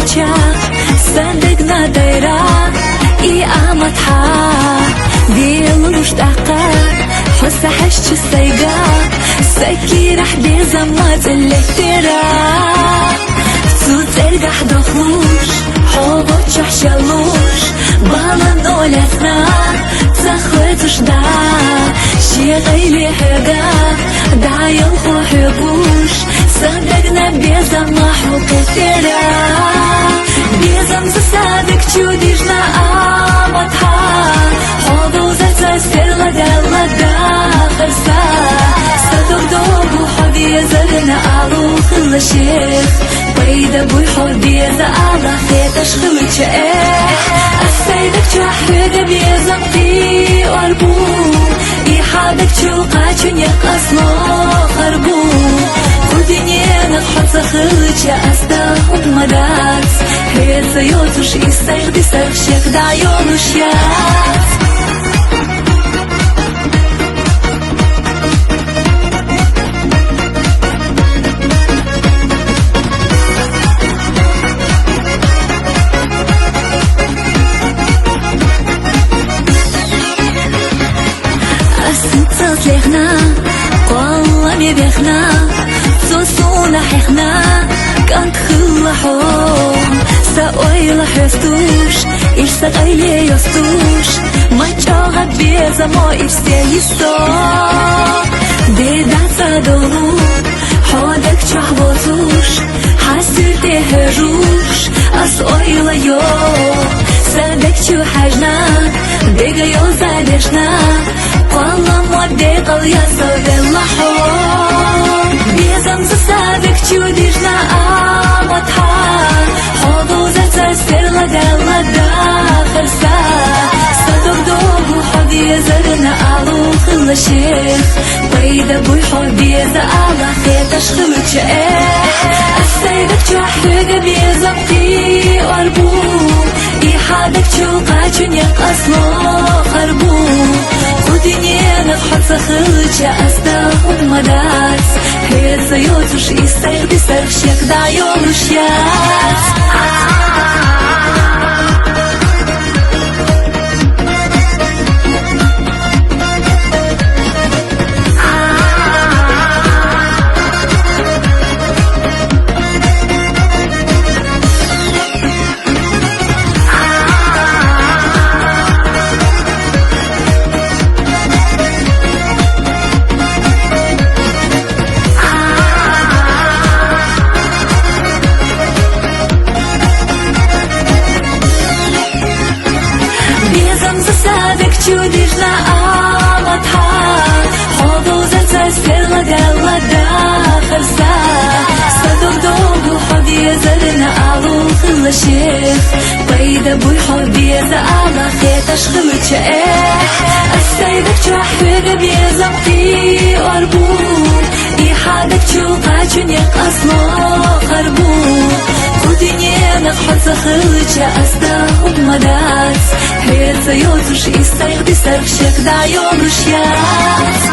очах, садик на дайрах и аматха ديال وشتاقة حسة حشت السيقة سكي رح بيزمات الاحتراق صوت ارقح دخلوش حوضو تشحشلوش بالان ولثنا تخوتش دا شي غيلي حقا دا يلخو حقوش صدقنا بيزم حوق التراق بيزم زسادك تشوديجنا آمتها حوضو زلزل سرلا دالا داخل سا صدق دوبو حبي زرنا آلو خل الشيخ بيدا بوي حبي زالا خيتش خلتش السيدك تحرق بيزم في قلبو يحادك تشوقا تشنيق أصلا خربو ودنيا نضحط خلتش أستاخد مداس هيت يوتش يستيغدي سرشك دعيون وشيات لحنا قوة بيخنا صوصونا حيخنا كانت خلحوم سأويل حيستوش إيش سقايلي يستوش ما تشاغد بيزا ما إيش سيستوك ديدات صدولو حودك تشحبوتوش حاسر تهروش أسأويل يو سادك تشو حاجنا ديغا يو زادشنا والله مودي قوية صوت اللحوم بيزم زسادك تشوديجنا آمتها حوضو زلزل سرلا دالا داخل سا صدق دوبو حبي زرنا آلو خل الشيخ بيدا بوي حبي زالا خيتش خلتش السيدك تحرق بيزم في قلبو يحادك تشوقا تشنيق أصلا خربو ودنيا نضحط خلتش أستاخد مداس هيت يوتش يستيغدي سرشك دعيون وشيات تشوديجنا آمتها حوضو زلزل سرلا دالا داخل سا صدق دوبو حبي زرنا آلو خل الشيخ بيدا بوي حبي زالا خيتش خلتش السيدك تحرق بيزم في قلبو يحادك تشوقا تشنيق أصلا خربو ودنيا نضحط خلتش أستاخد مداس هيت يوتش يستيغدي سرشك دعيون وشيات